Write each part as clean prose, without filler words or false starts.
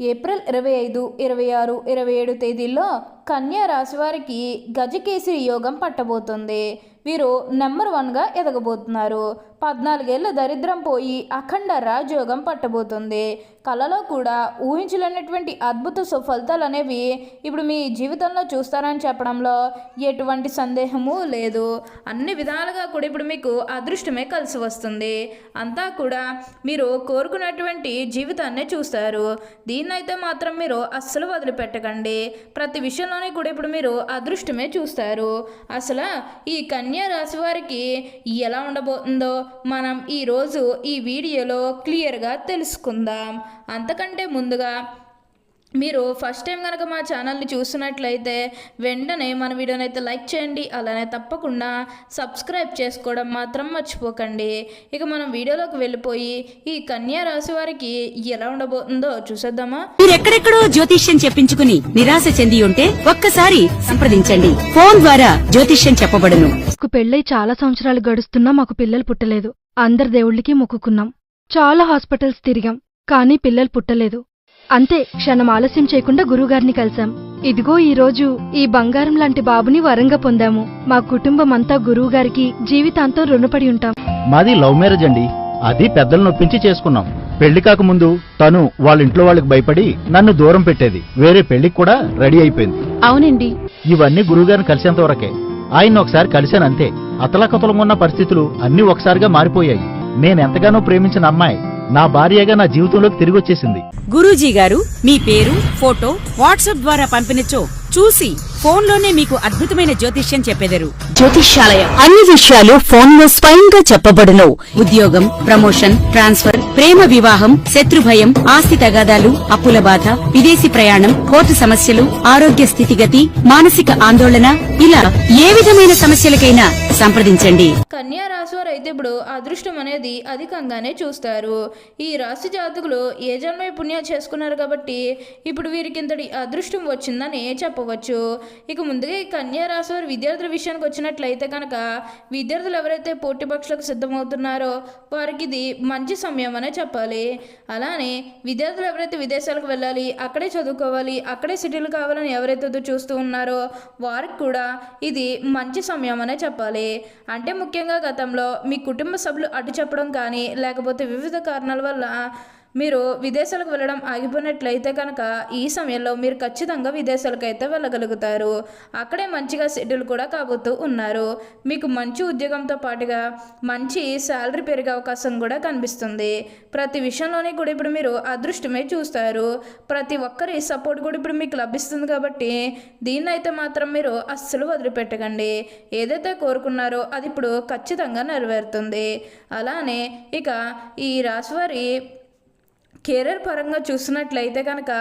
April 25, 26, 27 తేదీల్లో కన్యా రాశి వారికి గజకేసరి యోగం పట్టబోతుంది. వీరు నెంబర్ 1గా ఎదగబోతున్నారు. 14 ఏళ్ల దరిద్రం పోయి అఖండ రాజయోగం పట్టబోతుంది. కళలో కూడా ఊహించలేనటువంటి అద్భుత సుఫలితాలు అనేవి ఇప్పుడు మీ జీవితంలో చూస్తారని చెప్పడంలో ఎటువంటి సందేహము లేదు. అన్ని విధాలుగా కూడా ఇప్పుడు మీకు అదృష్టమే కలిసి వస్తుంది. అంతా కూడా మీరు కోరుకున్నటువంటి జీవితాన్నే చూస్తారు. దీన్నైతే మాత్రం మీరు అస్సలు వదిలిపెట్టకండి. ప్రతి విషయంలోనే కూడా ఇప్పుడు మీరు అదృష్టమే చూస్తారు. అసలు ఈ కన్యా రాశి వారికి ఎలా ఉండబోతుందో మనం ఈరోజు ఈ వీడియోలో క్లియర్గా తెలుసుకుందాం. అంతకంటే ముందుగా మీరు ఫస్ట్ టైం కనుక మా ఛానల్ని చూస్తున్నట్లయితే వెంటనే మన వీడియోని అయితే లైక్ చేయండి. అలానే తప్పకుండా సబ్స్క్రైబ్ చేసుకోవడం మాత్రం మర్చిపోకండి. ఇక మనం వీడియోలోకి వెళ్ళిపోయి ఈ కన్యా రాశి వారికి ఎలా ఉండబోతుందో చూసేద్దామా. మీరు ఎక్కడెక్కడో జ్యోతిష్యం చెప్పించుకుని నిరాశ చెంది ఉంటే ఒక్కసారి సంప్రదించండి. ఫోన్ ద్వారా జ్యోతిష్యం చెప్పబడును. పెళ్ళై చాలా సంవత్సరాలు గడుస్తున్నా మాకు పిల్లలు పుట్టలేదు. అందరి దేవుళ్ళకి మొక్కుకున్నాం. చాలా హాస్పిటల్స్ తిరిగాం, కానీ పిల్లలు పుట్టలేదు. అంతే, క్షణం ఆలస్యం చేయకుండా గురువుగారిని కలిశాం. ఇదిగో ఈ రోజు ఈ బంగారం లాంటి బాబుని వరంగా పొందాము. మా కుటుంబం అంతా గురువుగారికి జీవితాంతం రుణపడి ఉంటాం. మాది లవ్ మ్యారేజ్ అండి. అది పెద్దలు నొప్పించి చేసుకున్నాం. పెళ్లి కాకముందు తను వాళ్ళ ఇంట్లో వాళ్ళకి భయపడి నన్ను దూరం పెట్టేది. వేరే పెళ్లికి కూడా రెడీ అయిపోయింది. అవునండి, ఇవన్నీ గురువుగారిని కలిసేంత వరకే. ఆయన ఒకసారి కలిశానంతే. అతలాకుతలంగా ఉన్న పరిస్థితులు అన్నీ ఒకసారిగా మారిపోయాయి. నేనెంతగానో ప్రేమించిన అమ్మాయి నా భార్యగా నా జీవితంలోకి తిరిగి వచ్చేసింది. గురూజీ గారు మీ పేరు, ఫోటో వాట్సాప్ ద్వారా పంపినచో చూసి ఫోన్లోనే మీకు అద్భుతమైన జ్యోతిష్యం చెప్పెదరు. జ్యోతిష్యాలయం అన్ని విషయాలు ఫోన్లో స్వయంగా చెప్పబడును. ఉద్యోగం, ప్రమోషన్, ట్రాన్స్ఫర్, ప్రేమ వివాహం, శత్రుభయం, ఆస్తి తగాదాలు, అప్పుల బాధ, విదేశీ ప్రయాణం, కోర్టు సమస్యలు, ఆరోగ్య స్థితిగతి, మానసిక ఆందోళన, ఇలా ఏ విధమైన సమస్యలకైనా సంప్రదించండి. కన్యా రాశి వారు అయితే ఇప్పుడు అదృష్టం అనేది అధికంగానే చూస్తారు. ఈ రాశి జాతకులు ఏ జన్మ పుణ్యాలు చేసుకున్నారు కాబట్టి ఇప్పుడు వీరికి ఇంతటి అదృష్టం వచ్చిందని చెప్పవచ్చు. ఇక ముందుగా ఈ కన్యా రాశి వారి విద్యార్థుల విషయానికి వచ్చినట్లయితే కనుక విద్యార్థులు ఎవరైతే పోటీ పరీక్షలకు సిద్ధమవుతున్నారో వారికి ఇది మంచి సమయం అనే చెప్పాలి. అలానే విద్యార్థులు ఎవరైతే విదేశాలకు వెళ్ళాలి, అక్కడే చదువుకోవాలి, అక్కడే సెటిల్ కావాలని ఎవరైతే చూస్తూ ఉన్నారో వారికి కూడా ఇది మంచి సమయం అనే చెప్పాలి. అంటే ముఖ్యంగా గతంలో మీ కుటుంబ సభ్యులు అడ్డు చెప్పడం కానీ లేకపోతే వివిధ కారణాల వల్ల మీరు విదేశాలకు వెళ్ళడం ఆగిపోయినట్లయితే కనుక ఈ సమయంలో మీరు ఖచ్చితంగా విదేశాలకు అయితే వెళ్ళగలుగుతారు. అక్కడే మంచిగా సెటిల్ కూడా కాబోతూ ఉన్నారు. మీకు మంచి ఉద్యోగంతో పాటుగా మంచి శాలరీ పెరిగే అవకాశం కూడా కనిపిస్తుంది. ప్రతి విషయంలోనే కూడా ఇప్పుడు మీరు అదృష్టమే చూస్తారు. ప్రతి ఒక్కరి సపోర్ట్ కూడా ఇప్పుడు మీకు లభిస్తుంది కాబట్టి దీన్నైతే మాత్రం మీరు అస్సలు వదిలిపెట్టకండి. ఏదైతే కోరుకున్నారో అది ఇప్పుడు ఖచ్చితంగా నెరవేరుతుంది. అలానే ఇక ఈ రాశివారి కెరీర్ పరంగా చూసినట్లయితే కనుక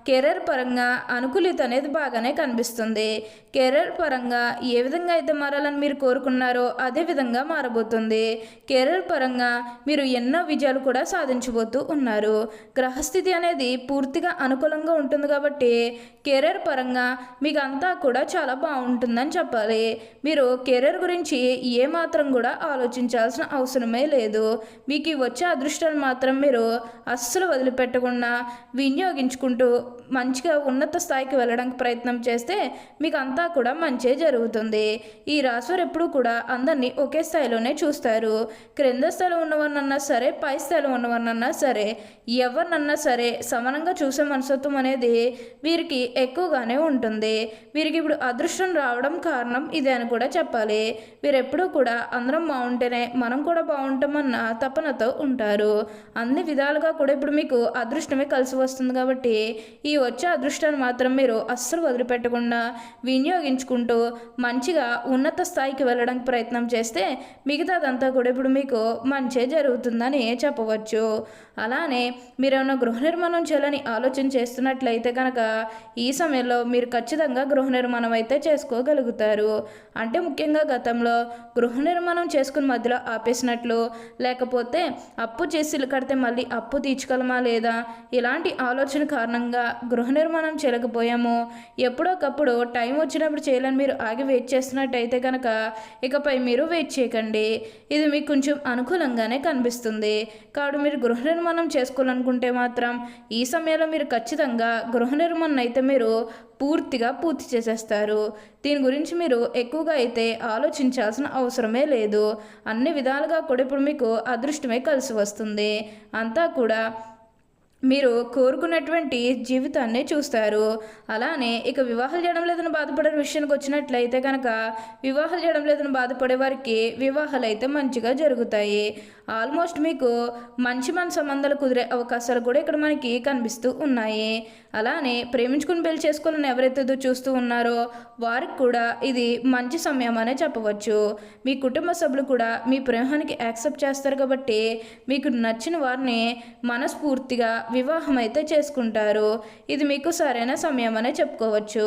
కెరీర్ పరంగా అనుకూలిత అనేది బాగానే కనిపిస్తుంది. కెరీర్ పరంగా ఏ విధంగా అయితే మారాలని మీరు కోరుకున్నారో అదే విధంగా మారబోతుంది. కెరీర్ పరంగా మీరు ఎన్నో విజయాలు కూడా సాధించబోతూ ఉన్నారు. గ్రహస్థితి అనేది పూర్తిగా అనుకూలంగా ఉంటుంది కాబట్టి కెరీర్ పరంగా మీకు అంతా కూడా చాలా బాగుంటుందని చెప్పాలి. మీరు కెరీర్ గురించి ఏమాత్రం కూడా ఆలోచించాల్సిన అవసరమే లేదు. మీకు వచ్చే అదృష్టాలు మాత్రం మీరు అస్సలు వదిలిపెట్టకుండా వినియోగించుకుంటూ మంచిగా ఉన్నత స్థాయికి వెళ్ళడానికి ప్రయత్నం చేస్తే మీకు అంతా కూడా మంచే జరుగుతుంది. ఈ రాశివారు ఎప్పుడూ కూడా అందరినీ ఒకే స్థాయిలోనే చూస్తారు. క్రింద స్థాయిలో ఉన్నవారినన్నా సరే, పై స్థాయిలో ఉన్నవారినన్నా సరే, ఎవరినన్నా సరే సమానంగా చూసే మనస్తత్వం అనేది వీరికి ఎక్కువగానే ఉంటుంది. వీరికి ఇప్పుడు అదృష్టం రావడం కారణం ఇదే అని కూడా చెప్పాలి. వీరెప్పుడూ కూడా అందరం బాగుంటేనే మనం కూడా బాగుంటామన్న తపనతో ఉంటారు. అన్ని విధాలుగా కూడా ఇప్పుడు మీకు అదృష్టమే కలిసి వస్తుంది కాబట్టి ఈ వచ్చే అదృష్టాన్ని మాత్రం మీరు అస్సలు వదిలిపెట్టకుండా వినియోగించుకుంటూ మంచిగా ఉన్నత స్థాయికి వెళ్ళడానికి ప్రయత్నం చేస్తే మిగతాదంతా కూడా ఇప్పుడు మీకు మంచే జరుగుతుందని చెప్పవచ్చు. అలానే మీరేమైనా గృహ నిర్మాణం చేయాలని ఆలోచన చేస్తున్నట్లయితే కనుక ఈ సమయంలో మీరు ఖచ్చితంగా గృహ నిర్మాణం అయితే చేసుకోగలుగుతారు. అంటే ముఖ్యంగా గతంలో గృహ నిర్మాణం చేసుకుని మధ్యలో ఆపేసినట్లు, లేకపోతే అప్పు చేసి కడితే మళ్ళీ అప్పు తీర్చుకోవాలి చేయలేమా లేదా ఇలాంటి ఆలోచన కారణంగా గృహ నిర్మాణం చేయలేకపోయాము, ఎప్పుడోకప్పుడు టైం వచ్చినప్పుడు చేయాలని మీరు ఆగి వెయిట్ చేస్తున్నట్టయితే కనుక ఇకపై మీరు వెయిట్ చేయకండి. ఇది మీకు కొంచెం అనుకూలంగానే కనిపిస్తుంది. కాబట్టి మీరు గృహ నిర్మాణం చేసుకోవాలనుకుంటే మాత్రం ఈ సమయంలో మీరు ఖచ్చితంగా గృహ నిర్మాణం అయితే మీరు పూర్తిగా పూర్తి చేసేస్తారు. దీని గురించి మీరు ఎక్కువగా అయితే ఆలోచించాల్సిన అవసరమే లేదు. అన్ని విధాలుగా కూడా ఇప్పుడు మీకు అదృష్టమే కలిసి వస్తుంది. అంతా కూడా మీరు కోరుకున్నటువంటి జీవితాన్ని చూస్తారు. అలానే ఇక వివాహాలు చేయడం లేదని బాధపడే విషయానికి వచ్చినట్లయితే కనుక వివాహాలు చేయడం లేదని బాధపడే వారికి వివాహాలు అయితే మంచిగా జరుగుతాయి. ఆల్మోస్ట్ మీకు మంచి సంబంధాలు కుదిరే అవకాశాలు కూడా ఇక్కడ మనకి కనిపిస్తూ ఉన్నాయి. అలానే ప్రేమించుకుని పెళ్లి చేసుకోవాలని ఎవరైతే చూస్తూ ఉన్నారో వారికి కూడా ఇది మంచి సమయం అనే చెప్పవచ్చు. మీ కుటుంబ సభ్యులు కూడా మీ ప్రేమానికి యాక్సెప్ట్ చేస్తారు కాబట్టి మీకు నచ్చిన వారిని మనస్ఫూర్తిగా వివాహం అయితే చేసుకుంటారు. ఇది మీకు సరైన సమయం అనే చెప్పుకోవచ్చు.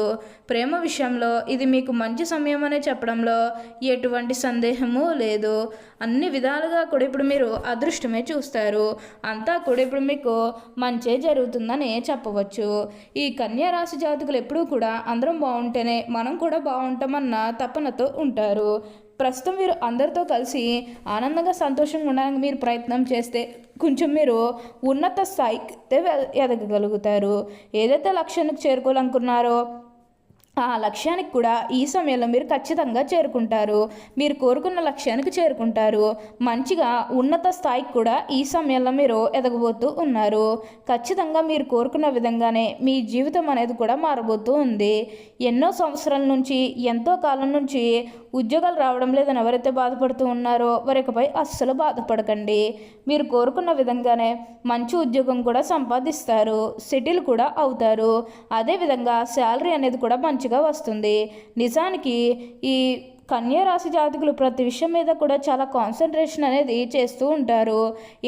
ప్రేమ విషయంలో ఇది మీకు మంచి సమయం అనే చెప్పడంలో ఎటువంటి సందేహము లేదు. అన్ని విధాలుగా కూడా ఇప్పుడు మీరు అదృష్టమే చూస్తారు. అంతా కూడా ఇప్పుడు మీకు మంచే జరుగుతుందని చెప్పవచ్చు. ఈ కన్యా రాశి జాతకులు ఎప్పుడూ కూడా అందరం బాగుంటేనే మనం కూడా బాగుంటామన్న తపనతో ఉంటారు. ప్రస్తుతం మీరు అందరితో కలిసి ఆనందంగా సంతోషంగా ఉండడానికి మీరు ప్రయత్నం చేస్తే కొంచెం మీరు ఉన్నత స్థాయికి ఎదగగలుగుతారు. ఏదైతే లక్ష్యానికి చేరుకోవాలనుకున్నారో ఆ లక్ష్యానికి కూడా ఈ సమయంలో మీరు ఖచ్చితంగా చేరుకుంటారు. మీరు కోరుకున్న లక్ష్యానికి చేరుకుంటారు. మంచిగా ఉన్నత స్థాయికి కూడా ఈ సమయంలో మీరు ఎదగబోతూ ఉన్నారు. ఖచ్చితంగా మీరు కోరుకున్న విధంగానే మీ జీవితం అనేది కూడా మారబోతూ ఉంది. ఎన్నో సంవత్సరాల నుంచి ఎంతో కాలం నుంచి ఉద్యోగాలు రావడం లేదని ఎవరైతే బాధపడుతూ ఉన్నారో వారిపై అస్సలు బాధపడకండి. మీరు కోరుకున్న విధంగానే మంచి ఉద్యోగం కూడా సంపాదిస్తారు, సెటిల్ కూడా అవుతారు. అదేవిధంగా శాలరీ అనేది కూడా మంచిగా వస్తుంది. నిజానికి ఈ కన్యా రాశి జాతకులు ప్రతి విషయం మీద కూడా చాలా కాన్సన్ట్రేషన్ అనేది చేస్తూ ఉంటారు.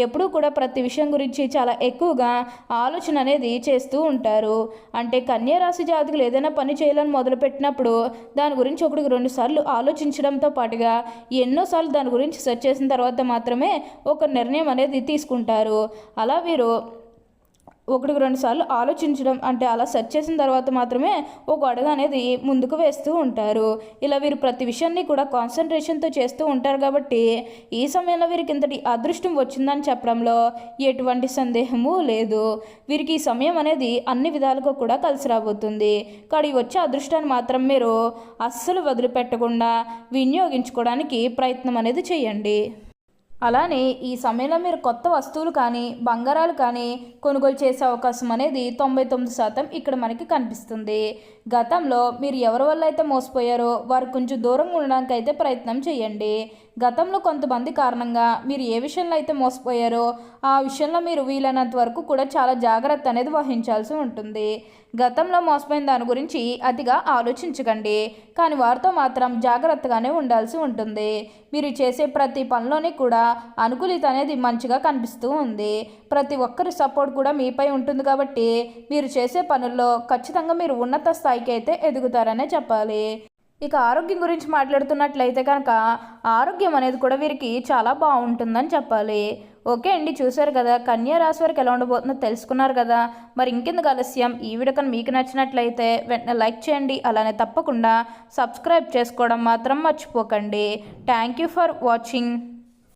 ఎప్పుడూ కూడా ప్రతి విషయం గురించి చాలా ఎక్కువగా ఆలోచన అనేది చేస్తూ ఉంటారు. అంటే కన్యా రాశి జాతకులు ఏదైనా పని చేయాలని మొదలుపెట్టినప్పుడు దాని గురించి 1-2 సార్లు ఆలోచించడంతో పాటుగా ఎన్నోసార్లు దాని గురించి సెర్చ్ చేసిన తర్వాత మాత్రమే ఒక నిర్ణయం అనేది తీసుకుంటారు. అలా వీరు 1-2 సార్లు ఆలోచించడం అంటే అలా సెర్చ్ చేసిన తర్వాత మాత్రమే ఒక అడుగు అనేది ముందుకు వేస్తూ ఉంటారు. ఇలా వీరు ప్రతి విషయాన్ని కూడా కాన్సన్ట్రేషన్తో చేస్తూ ఉంటారు కాబట్టి ఈ సమయంలో వీరికి ఇంతటి అదృష్టం వచ్చిందని చెప్పడంలో ఎటువంటి సందేహము లేదు. వీరికి ఈ సమయం అనేది అన్ని విధాలుగా కూడా కలిసి రాబోతుంది. కానీ వచ్చే అదృష్టాన్ని మాత్రం మీరు అస్సలు వదిలిపెట్టకుండా వినియోగించుకోవడానికి ప్రయత్నం అనేది చేయండి. అలానే ఈ సమయంలో మీరు కొత్త వస్తువులు కానీ బంగారాలు కానీ కొనుగోలు చేసే అవకాశం అనేది 99% ఇక్కడ మనకి కనిపిస్తుంది. గతంలో మీరు ఎవరి వల్ల అయితే మోసపోయారో వారు కొంచెం దూరంగా ఉండడానికి అయితే ప్రయత్నం చేయండి. గతంలో కొంతమంది కారణంగా మీరు ఏ విషయంలో అయితే మోసపోయారో ఆ విషయంలో మీరు వీలైనంత వరకు కూడా చాలా జాగ్రత్త అనేది వహించాల్సి ఉంటుంది. గతంలో మోసపోయిన దాని గురించి అతిగా ఆలోచించకండి, కానీ వారితో మాత్రం జాగ్రత్తగానే ఉండాల్సి ఉంటుంది. మీరు చేసే ప్రతి పనిలోని కూడా అనుకూలత అనేది మంచిగా కనిపిస్తూ ఉంది. ప్రతి ఒక్కరి సపోర్ట్ కూడా మీపై ఉంటుంది కాబట్టి మీరు చేసే పనుల్లో ఖచ్చితంగా మీరు ఉన్నత స్థాయికి అయితే ఎదుగుతారనే చెప్పాలి. ఇక ఆరోగ్యం గురించి మాట్లాడుతున్నట్లయితే కనుక ఆరోగ్యం అనేది కూడా వీరికి చాలా బాగుంటుందని చెప్పాలి. ఓకే అండి, చూసారు కదా కన్యా రాశి వారికి ఎలా ఉండబోతుందో తెలుసుకున్నారు కదా. మరి ఇంకెందుకు ఆలస్యం, ఈ వీడియో కానీ మీకు నచ్చినట్లయితే వెంటనే లైక్ చేయండి. అలానే తప్పకుండా సబ్స్క్రైబ్ చేసుకోవడం మాత్రం మర్చిపోకండి. Thank you for watching.